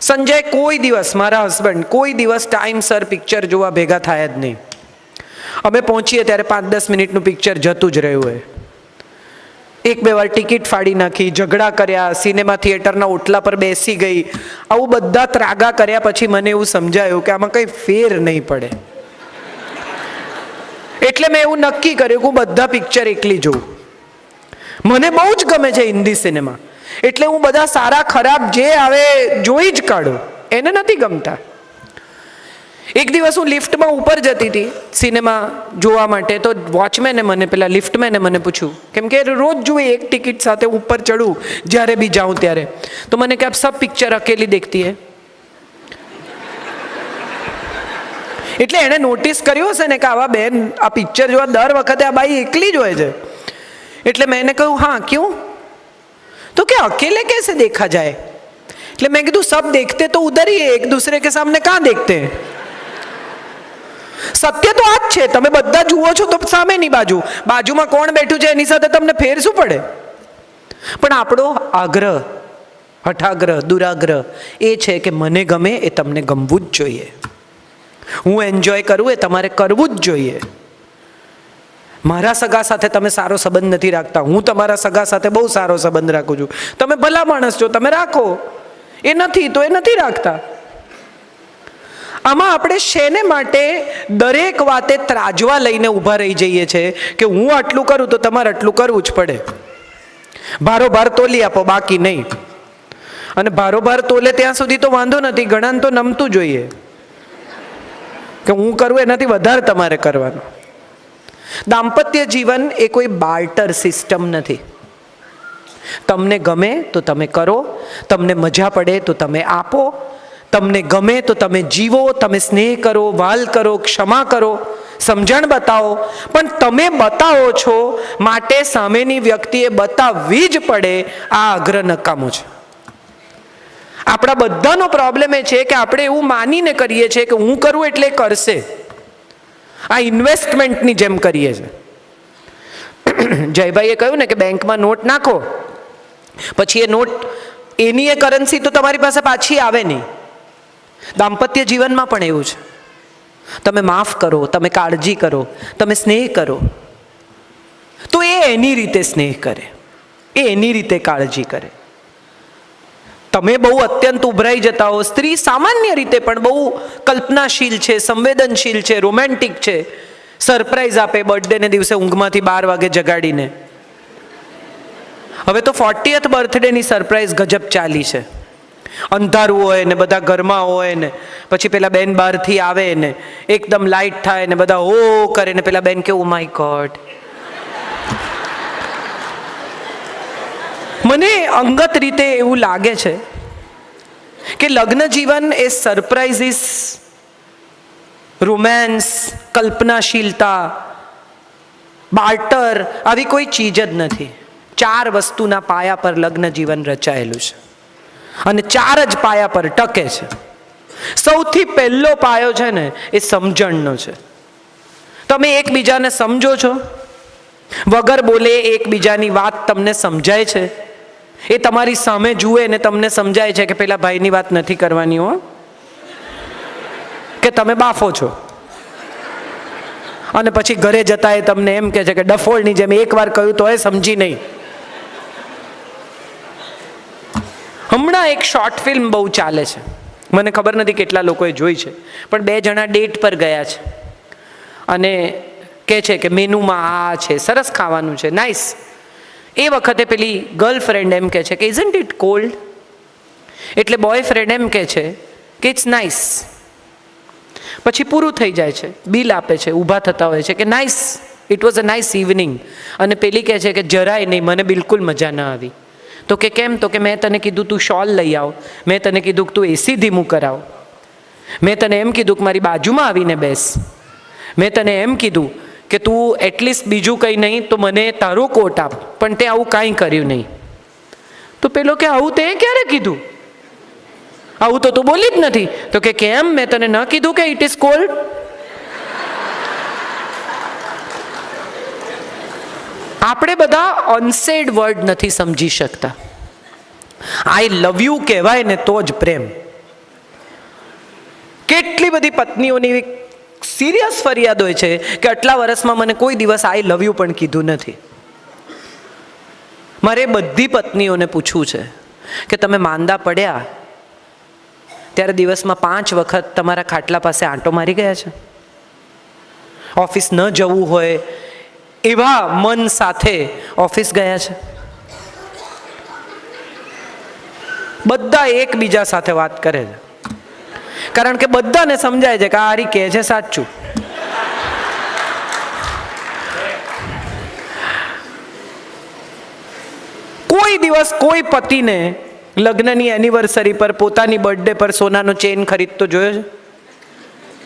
સંજય કોઈ દિવસ, મારા હસબન્ડ કોઈ દિવસ ટાઈમસર પિક્ચર જોવા ભેગા થાય જ નહીં. અમે પહોંચીએ ત્યારે 5-10 મિનિટનું પિક્ચર જતું જ રહ્યું હોય. 1-2 વાર ટિકિટ ફાડી નાખી, ઝઘડા કર્યા, સિનેમા થિયેટરના ઓટલા પર બેસી ગઈ, આવું બધા ત્રાગા કર્યા પછી મને એવું સમજાયું કે આમાં કંઈ ફેર નહીં પડે. એટલે મેં એવું નક્કી કર્યું કે હું બધા પિક્ચર એકલી જોઉં. મને બહુ જ ગમે છે હિન્દી સિનેમા, એટલે હું બધા સારા ખરાબ જે આવે જોઈ જ કાઢું. એને નથી ગમતા. એક દિવસ હું લિફ્ટમાં ઉપર જતી હતી સિનેમા જોવા માટે, તો વોચમેને મને, પેલા લિફ્ટમેને મને પૂછ્યું, કેમ કે રોજ જુએ એક ટિકિટ સાથે ઉપર ચડું જ્યારે બી જાઉં ત્યારે, તો મને કે આપ સબ પિક્ચર અકેલી દેખતી હે. એટલે એણે નોટિસ કર્યું હશે ને કે આવા બેન આ પિક્ચર જોવા દર વખતે આ બાઈ એકલી જ હોય છે. એટલે મેં એને કહ્યું હા ક્યું? તો કે અકેલે कैसे देखा जाए? એટલે મેં કીધું સબ देखते तो उधर ही है, एक दूसरे के सामने कहाँ देखते हैं? સત્ય તો આ જ છે, તમે બધા જુઓ છો તો સામેની બાજુ, બાજુમાં કોણ બેઠું છે એની સાથે તમને ફેર શું પડે? પણ આપણો આગ્રહ, હઠાગ્રહ, દુરાગ્રહ એ છે કે મને ગમે એ તમને ગમવું જ જોઈએ, હું એન્જોય કરું એ તમારે કરવું જ જોઈએ. મારા સગા સાથે તમે સારો સંબંધ નથી રાખતા, હું તમારા સગા સાથે બહુ સારો સંબંધ રાખું છું. તમે ભલા માણસ છો, તમે રાખો, એ નથી તો એ નથી રાખતા. આમાં આપણે શેને માટે દરેક વાતે ત્રાજવા લઈને ઊભા રહી જઈએ છીએ કે હું આટલું કરું તો તમારે આટલું કરવું જ પડે. ભારોભાર તોલી આપો, બાકી નહીં. અને ભારોભાર તોલે ત્યાં સુધી તો વાંધો નથી, ઘણાને તો નમતું જોઈએ કે હું કરું એનાથી વધારે તમારે કરવાનું. દાંપત્ય જીવન એ કોઈ બાર્ટર સિસ્ટમ નથી. તમને ગમે તો તમે કરો, તમને મજા પડે તો તમે આપો, તમને ગમે તો તમે જીવો, તમે સ્નેહ કરો, વાલ કરો, ક્ષમા કરો, સમજણ બતાવો. પણ તમે બતાવો છો માટે સામેની વ્યક્તિએ બતાવવી જ પડે, આ આગ્રહ નકામો છે. આપણા બધાનો પ્રોબ્લેમ એ છે કે આપણે એવું માનીને કરીએ છીએ કે હું કરું એટલે કરશે. આ ઇન્વેસ્ટમેન્ટની જેમ કરીએ છીએ. જયભાઈએ કહ્યું ને કે બેંકમાં નોટ નાખો, પછી એ નોટ, એની એ કરન્સી તો તમારી પાસે પાછી આવે નહીં. દાંપત્ય જીવનમાં પણ એવું છે. તમે માફ કરો, તમે કાળજી કરો, તમે સ્નેહ કરો, તો એ એની રીતે સ્નેહ કરે, એ એની રીતે કાળજી કરે. તમે બહુ અત્યંત ઉભરાઈ જતા હો, સ્ત્રી સામાન્ય રીતે પણ બહુ કલ્પનાશીલ છે, સંવેદનશીલ છે, રોમેન્ટિક છે, સરપ્રાઈઝ આપે બર્થડેને દિવસે ઊંઘમાંથી 12 વાગે જગાડીને. હવે તો 40th બર્થડેની સરપ્રાઈઝ ગજબ ચાલી છે. અંધારું હોય ને બધા ઘરમાં હોય ને પછી પેલા બેન બહારથી આવે ને એકદમ લાઇટ થાય ને બધા હો કરે ને પેલા બેન કે ઓ માય ગોડ. મને અંગત રીતે એવું લાગે છે કે લગ્ન જીવન એ સરપ્રાઇઝીસ, રોમેન્સ, કલ્પનાશીલતા, બાર્ટર આવી કોઈ ચીજ જ નથી. 4 વસ્તુના પાયા પર લગ્ન જીવન રચાયેલું છે અને 4 જ પાયા પર ટકે છે. સૌથી પહેલો પાયો છે ને એ સમજણનો છે. તમે એકબીજાને સમજો છો, વગર બોલે એકબીજાની વાત તમને સમજાય છે, એ તમારી સામે જુએ ને તમને સમજાય છે કે પેલા ભાઈની વાત નથી કરવાની હો, કે તમે બાફો છો. અને પછી ઘરે જતા એ તમને એમ કહે છે કે ડફોળની જેમ એકવાર કહ્યું તો એ સમજી નહીં. હમણાં એક શોર્ટ ફિલ્મ બહુ ચાલે છે, મને ખબર નથી કેટલા લોકોએ જોઈ છે, પણ 2 જણા ડેટ પર ગયા છે અને કહે છે કે મેનુમાં આ છે, સરસ ખાવાનું છે, નાઇસ. એ વખતે પેલી ગર્લફ્રેન્ડ એમ કહે છે કે ઇઝન્ટ ઇટ કોલ્ડ? એટલે બોયફ્રેન્ડ એમ કહે છે કે ઇટ્સ નાઇસ. પછી પૂરું થઈ જાય છે, બિલ આપે છે, ઊભા થતા હોય છે કે nice, it was a nice evening. અને પેલી કહે છે કે જરાય નહીં, મને બિલકુલ મજા ના આવી. તો કે કેમ? તો કે મેં તને કીધું તું શોલ લઈ આવ, મેં તને કીધું કે તું એસી ધીમું કરાવ, મેં તને એમ કીધું કે મારી બાજુમાં આવીને બેસ, મેં તને એમ કીધું કે તું એટલીસ્ટ બીજું કંઈ નહીં તો મને તારો કોટ આપ, પણ તે આવું કાંઈ કર્યું નહીં. તો પેલો કે આવું તે ક્યારે કીધું? આવું તો તું બોલી જ નથી. તો કે કેમ? મેં તને ન કીધું કે ઇટ ઇઝ કોલ્ડ? આપણે બધા અનસેડ વર્ડ નથી સમજી શકતા. આઈ લવ યુ કહેવાય ને તો જ પ્રેમ. કેટલી બધી પત્નીઓની એવી સિરિયસ ફરિયાદ હોય છે કે આટલા વર્ષમાં મને કોઈ દિવસ આઈ લવ યુ પણ કીધું નથી. મારે બધી પત્નીઓને પૂછવું છે કે તમે માંદા પડ્યા ત્યારે દિવસમાં 5 વખત તમારા ખાટલા પાસે આંટો મારી ગયા છે? ઓફિસ ન જવું હોય એવા મન સાથે ઓફિસ ગયા છે? બધા એકબીજા સાથે વાત કરે છે, કારણ કે બધાને સમજાય છે કે આ હારી કહે છે સાચું. કોઈ દિવસ કોઈ પતિને લગ્નની એનિવર્સરી પર, પોતાની બર્થડે પર સોનાનો ચેન ખરીદતો જોયો છે?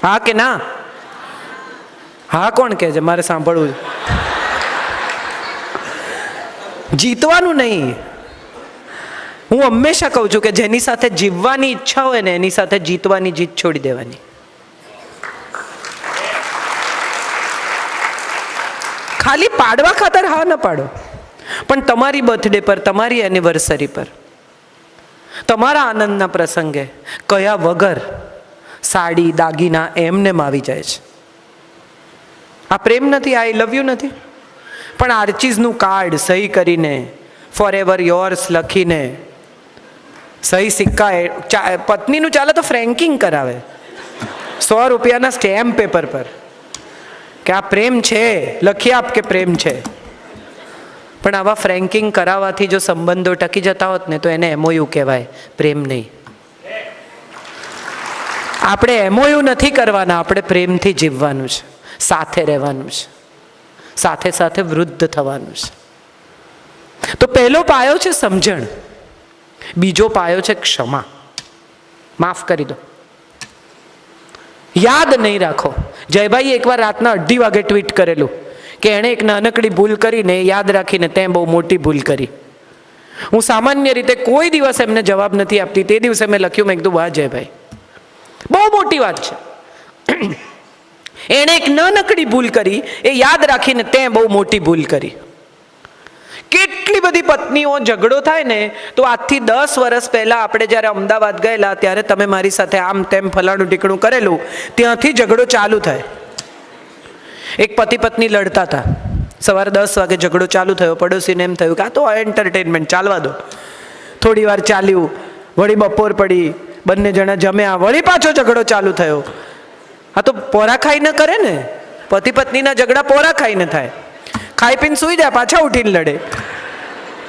હા કે ના? હા કોણ કહે છે? મારે સાંભળવું છે. જીતવાનું નહીં. હું હંમેશા કહું છું કે જેની સાથે જીવવાની ઈચ્છા હોય ને એની સાથે જીતવાની જીત છોડી દેવાની. ખાલી પાડવા ખાતર હા ન પાડો, પણ તમારી બર્થડે પર, તમારી એનિવર્સરી પર, તમારા આનંદના પ્રસંગે કયા વગર સાડી દાગીના એમનેમ આવી જાય છે. આ પ્રેમ નથી, આઈ લવ યુ નથી. પણ આર્ચીઝનું કાર્ડ સહી કરીને, ફોર એવર યોર્સ લખીને, સહી સિક્કા, પત્નીનું ચાલે તો ફ્રેન્કિંગ કરાવે 100 રૂપિયાના સ્ટેમ્પ પેપર પર કે આ પ્રેમ છે, લખી આપ કે પ્રેમ છે. પણ આવા ફ્રેન્કિંગ કરાવવાથી જો સંબંધો ટકી જતા હોત ને તો એને એમઓયુ કહેવાય, પ્રેમ નહીં. આપણે એમઓયુ નથી કરવાના, આપણે પ્રેમથી જીવવાનું છે, સાથે રહેવાનું છે, સાથે સાથે વૃદ્ધ થવાનું છે. તો પહેલો પાયો છે સમજણ, બીજો પાયો છે ક્ષમા. માફ કરી દો. યાદ નહીં રાખો. જયભાઈ એકવાર રાતના 2:30 વાગે ટ્વીટ કરેલું કે એણે એક નાનકડી ભૂલ કરીને યાદ રાખીને તે બહુ મોટી ભૂલ કરી. હું સામાન્ય રીતે કોઈ દિવસ એમને જવાબ નથી આપતી. તે દિવસે મેં લખ્યું, મેં કીધું વાહ જયભાઈ, બહુ મોટી વાત છે. એણે એક નાનકડી ભૂલ કરી, એ યાદ રાખીને તે બહુ મોટી ભૂલ કરી. કેટલી બધી પત્નીઓ ઝઘડો થાય ને તો આજથી 10 વર્ષ પહેલા આપણે જ્યારે અમદાવાદ ગયેલા ત્યારે તમે મારી સાથે આમ તેમ ફલાણું ટીકણું કરેલું, ત્યાંથી ઝઘડો ચાલુ થાય. એક પતિ પત્ની લડતા હતા, સવારે 10 વાગે ઝઘડો ચાલુ થયો. પડોશીને એમ થયું કે આ તો એન્ટરટેનમેન્ટ, ચાલવા દો. થોડી વાર ચાલ્યું, વળી બપોર પડી, બંને જણા જમ્યા, વળી પાછો ઝઘડો ચાલુ થયો. આ તો પોરા ખાઈને કરે ને, પતિ પત્નીના ઝઘડા પોરા ખાઈને થાય. ખાઈ પીને સૂઈ જાય, પાછા ઉઠીને લડે.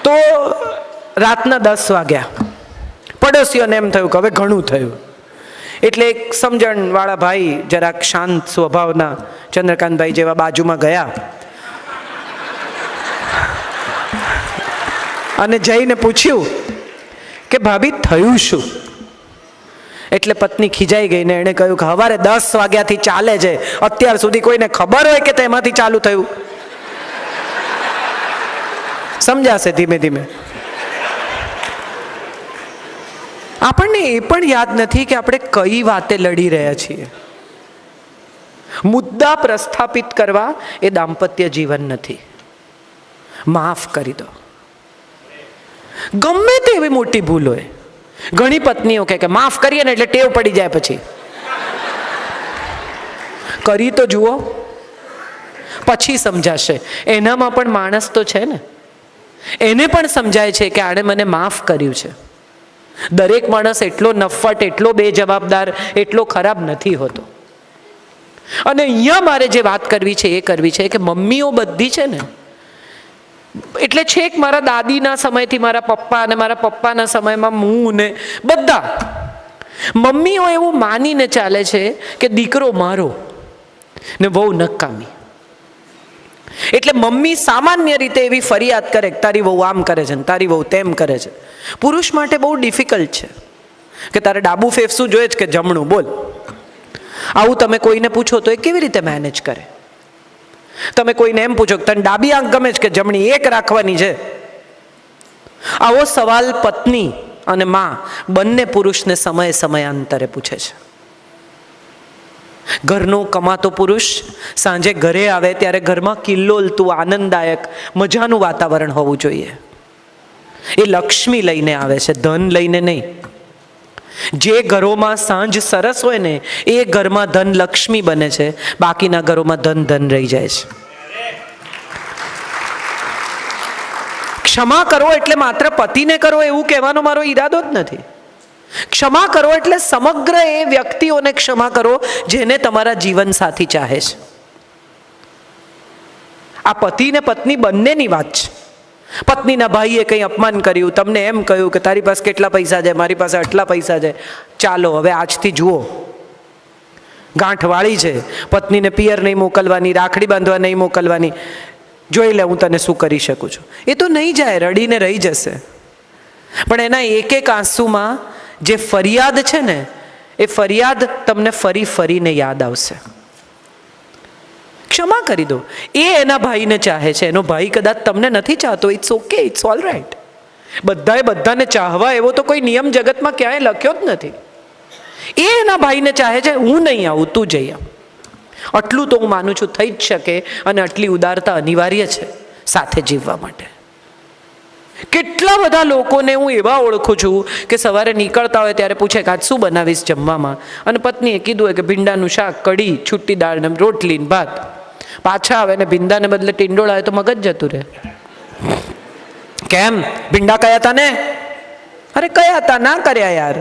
તો રાતના 10 વાગ્યા. પડોશીઓને એમ થયું કે હવે ઘણું થયું. એટલે એક સમજણવાળા ભાઈ, જરાક શાંત સ્વભાવના ચંદ્રકાંતભાઈ જેવા, બાજુમાં ગયા અને જઈને પૂછ્યું કે ભાભી થયું શું? એટલે પત્ની ખીજાઈ ગઈ ને એણે કહ્યું કે સવારે 10 વાગ્યાથી ચાલે છે, અત્યાર સુધી કોઈને ખબર હોય કે તેમાંથી ચાલુ થયું? સમજાશે ધીમે ધીમે. આપણને એ પણ યાદ નથી કે આપણે કઈ વાતે લડી રહ્યા છીએ. મુદ્દા પ્રસ્થાપિત કરવા એ દાંપત્ય જીવન નથી. માફ કરી દો. ગમે તે એવી મોટી ભૂલ હોય. ઘણી પત્નીઓ કે માફ કરીએ ને એટલે ટેવ પડી જાય, પછી કરી તો જુઓ, પછી સમજાશે. એનામાં પણ માણસ તો છે ને, એને પણ સમજાય છે કે આણે મને માફ કર્યું છે. દરેક માણસ એટલો નફ્ફટ, એટલો બેજવાબદાર, એટલો ખરાબ નથી હોતો. અને અહીંયા મારે જે વાત કરવી છે એ કરવી છે કે મમ્મીઓ બધી છે ને, એટલે છેક મારા દાદીના સમયથી મારા પપ્પા અને મારા પપ્પાના સમયમાં હું ને બધા મમ્મીઓ એવું માનીને ચાલે છે કે દીકરો મારો ને વહુ નકામી. એટલે મમ્મી સામાન્ય રીતે એવી ફરિયાદ કરે કે તારી વહુ આમ કરે છે ને તારી વહુ તેમ કરે છે. પુરુષ માટે બહુ ડિફિકલ્ટ છે કે તારે ડાબુ ફેફસું જોઈએ જ કે જમણું, બોલ. આવું તમે કોઈને પૂછો તો એ કેવી રીતે મેનેજ કરે? તમે કોઈને એમ પૂછો કે તને ડાબી આંખ ગમે છે કે જમણી, એક રાખવાની છે. આવો સવાલ પત્ની અને માં બંને પુરુષને સમયાંતરે પૂછે છે. ઘરનો કમાતો પુરુષ સાંજે ઘરે આવે ત્યારે ઘરમાં કિલ્લોલતું, આનંદદાયક, મજાનું વાતાવરણ હોવું જોઈએ. એ લક્ષ્મી લઈને આવે છે, ધન લઈને નહીં. જે ઘરોમાં સાંજ સરસ હોય ને એ ઘરમાં ધન લક્ષ્મી બને છે, બાકીના ઘરોમાં ધન રહી જાય છે. ક્ષમા કરો એટલે માત્ર પતિને કરો એવું કહેવાનો મારો ઈરાદો જ નથી. ક્ષમા કરો એટલે સમગ્ર એ વ્યક્તિઓને ક્ષમા કરો જેને તમારા જીવન સાથી ચાહે છે. આ પતિ ને પત્ની બંનેની વાત છે. પત્નીના ભાઈએ કંઈ અપમાન કર્યું, તમને એમ કહ્યું કે તારી પાસે કેટલા પૈસા છે, મારી પાસે આટલા પૈસા છે, ચાલો હવે આજથી જુઓ ગાંઠ વાળી છે, પત્નીને પિયર નહીં મોકલવાની, રાખડી બાંધવા નહીં મોકલવાની, જોઈ લે હું તને શું કરી શકું છું. એ તો નહીં જાય, રડીને રહી જશે. પણ એના એક એક આંસુમાં જે ફરિયાદ છે ને એ ફરિયાદ તમને ફરીને યાદ આવશે. ક્ષમા કરી દો. એ એના ભાઈને ચાહે છે, એનો ભાઈ કદાચ તમને નથી ચાહતો. It's okay, it's all right. બધાને ચાહવા એવો તો કોઈ નિયમ જગતમાં ક્યાંય લખ્યો જ નથી. એ એના ભાઈને ચાહે છે, હું નહીં આવું, તું જઈ આવ. આટલું તો હું માનું છું થઈ જ શકે, અને આટલી ઉદારતા અનિવાર્ય છે સાથે જીવવા માટે. કેટલા બધા લોકોને હું એવા ઓળખું છું કે સવારે નીકળતા હોય ત્યારે પૂછે કે આજ શું બનાવીશ જમવામાં, અને પત્નીએ કીધું હોય કે ભીંડાનું શાક, કઢી, છૂટી દાળ ને રોટલી ને ભાત. પાછા આવે ને ભીંડાને બદલે ટીંડોળા આવે તો મગજ જતું રહે. કેમ? ભીંડા કયા હતા ને? અરે કયા હતા, ના કર્યા યાર.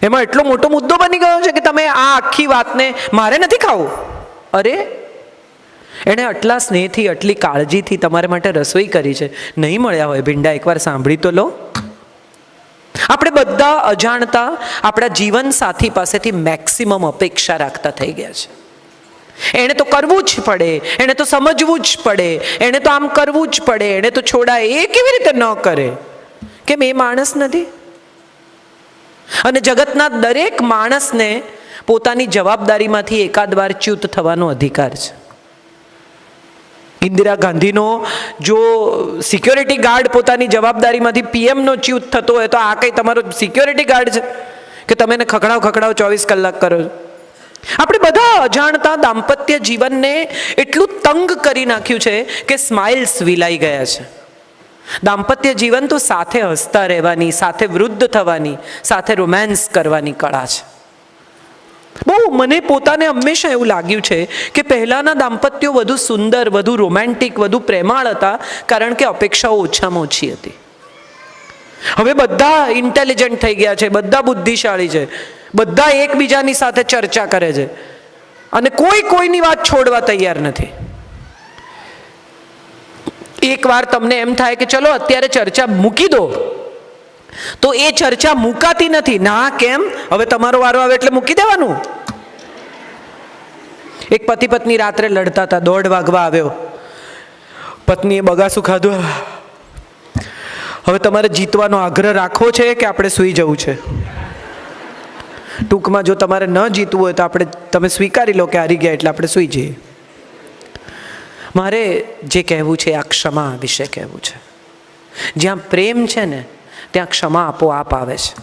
એમાં એટલો મોટો મુદ્દો બની ગયો છે કે તમે આ આખી વાતને મારે નથી ખાવું. અરે એણે આટલા સ્નેહથી, આટલી કાળજીથી તમારા માટે રસોઈ કરી છે. નહીં મળ્યા હોય ભીંડા, એકવાર સાંભળી તો લો. આપણે બધા અજાણતા આપણા જીવન સાથી પાસેથી મેક્સિમમ અપેક્ષા રાખતા થઈ ગયા છે. એણે તો કરવું જ પડે, એણે તો સમજવું જ પડે, એણે તો આમ કરવું જ પડે, એણે તો છોડાય. એ કેવી રીતે ન કરે? કેમ એ માણસ નથી? અને જગતના દરેક માણસને પોતાની જવાબદારીમાંથી એકાદ વાર ચ્યુત થવાનો અધિકાર છે. ઇન્દિરા ગાંધીનો જો સિક્યોરિટી ગાર્ડ પોતાની જવાબદારીમાંથી પીએમનો ચ્યુત થતો હોય તો આ કંઈ તમારો સિક્યોરિટી ગાર્ડ છે કે તમે એને ખખડાવ 24 કલાક કરો છો? આપણે બધા અજાણતા દાંપત્ય જીવનને એટલું તંગ કરી નાખ્યું છે કે સ્માઇલ્સ વિલાઈ ગયા છે. દાંપત્ય જીવન તો સાથે હસતા રહેવાની, સાથે વૃદ્ધ થવાની, સાથે રોમાન્સ કરવાની કળા છે. બહુ મને પોતાને હંમેશા એવું લાગ્યું છે કે પહેલાંના દાંપત્યો વધુ સુંદર, વધુ રોમેન્ટિક, વધુ પ્રેમાળ હતા, કારણ કે અપેક્ષાઓ ઓછામાં ઓછી હતી. હવે બધા ઇન્ટેલિજન્ટ થઈ ગયા છે, બધા બુદ્ધિશાળી છે, બધા એકબીજાની સાથે ચર્ચા કરે છે, અને કોઈની વાત છોડવા તૈયાર નથી. એકવાર તમને એમ થાય કે ચલો અત્યારે ચર્ચા મૂકી દો, તો એ ચર્ચા મુકાતી નથી. ના, કેમ? હવે તમારો વારો આવે એટલે મૂકી દેવાનું. એક પતિ પત્ની રાત્રે લડતા હતા, 1:30 વાગવા આવ્યો. પત્નીએ બગાસું ખાધું. હવે તમારે જીતવાનો આગ્રહ રાખવો છે કે આપણે સૂઈ જવું છે? ટૂંકમાં જો તમારે ન જીતવું હોય તો તમે સ્વીકારી લો કે હારી ગયા, એટલે આપણે સૂઈ જઈએ. મારે જે કહેવું છે આ ક્ષમા વિશે કહેવું છે. જ્યાં પ્રેમ છે ને ત્યાં ક્ષમા આપોઆપ આવે છે.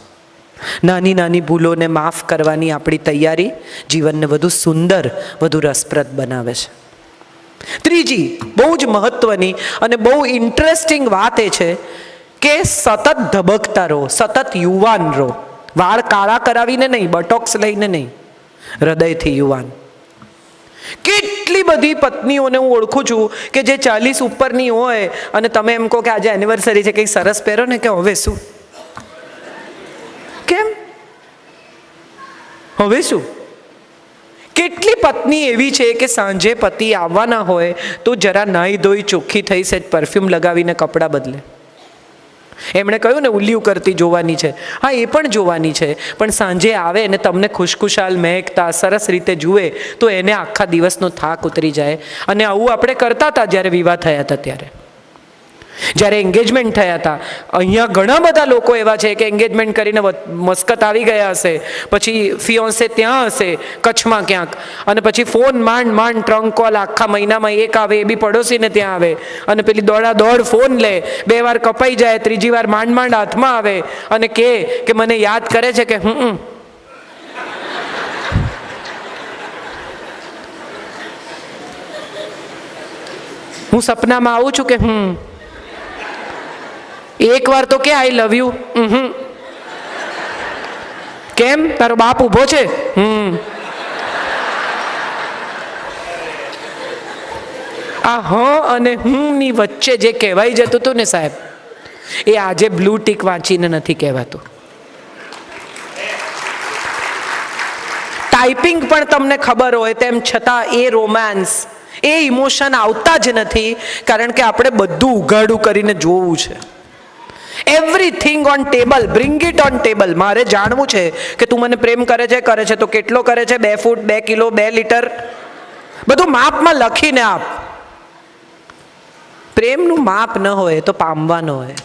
નાની નાની ભૂલોને માફ કરવાની આપણી તૈયારી જીવનને વધુ સુંદર, વધુ રસપ્રદ બનાવે છે. ત્રીજી બહુ જ મહત્વની અને બહુ ઇન્ટરેસ્ટિંગ વાત એ છે કે સતત ધબકતા રહો, સતત યુવાન રહો. વાળ કાળા કરાવીને નહીં, બટોક્સ લઈને નહીં, હૃદયથી યુવાન. કેટલી બધી પત્નીઓને હું ઓળખું છું કે જે 40 ઉપરની હોય અને તમે એમ કહો કે આજે એનિવર્સરી છે, કંઈક સરસ પહેરો ને, કે હવે શું? કેમ હવે શું? કેટલી પત્ની એવી છે કે સાંજે પતિ આવવાના હોય તો જરા નાહી ધોઈ ચોખ્ખી થઈ સેજ પરફ્યુમ લગાવીને કપડાં બદલે. એમણે કહ્યું ને ઉલ્યું કરતી જોવાની છે. હા, એ પણ જોવાની છે, પણ સાંજે આવે ને તમને ખુશખુશાલ મહેકતા સરસ રીતે જુએ તો એને આખા દિવસનો થાક ઉતરી જાય. અને આવું આપણે કરતા હતા જ્યારે વિવાહ થયા હતા ત્યારે, જ્યારે એન્ગેજમેન્ટ થયા હતા. અહીંયા ઘણા બધા લોકો એવા છે કે એન્ગેજમેન્ટ કરીને મસ્કત આવી ગયા હશે, પછી ફિયોન્સે ત્યાં હશે કચ્છમાં ક્યાંક, અને પછી ફોન માંડ ટ્રંક કોલ, આખા મહિનામાં એક આવે, એ બી પડોશીને ત્યાં આવે, અને પેલી દોડ ફોન લે, 2 વાર કપાઈ જાય, ત્રીજી વાર માંડ હાથમાં આવે અને કે મને યાદ કરે છે કે હું સપનામાં આવું છું કે એક વાર તો કે આઈ લવ યુ. કેમ તારો બાપ ઊભો છે? આ હ અને હું ની વચ્ચે જે કહેવાય જતું હતું ને સાહેબ, એ આજે બ્લુ ટીક વાંચીને નથી કહેવાતું. ટાઈપિંગ પણ તમને ખબર હોય તેમ છતાં એ રોમાન્સ, એ ઇમોશન આવતા જ નથી, કારણ કે આપણે બધું ઉઘાડું કરીને જોવું છે. Everything on table, bring it on table. મારે જાણવું છે કે તું મને પ્રેમ કરે છે તો કેટલો કરે છે, 2 ફૂટ 2 કિલો 2 લીટર, બધું માપમાં લખીને આપ. પ્રેમનું માપ ન હોય તો પામવા ન હોય.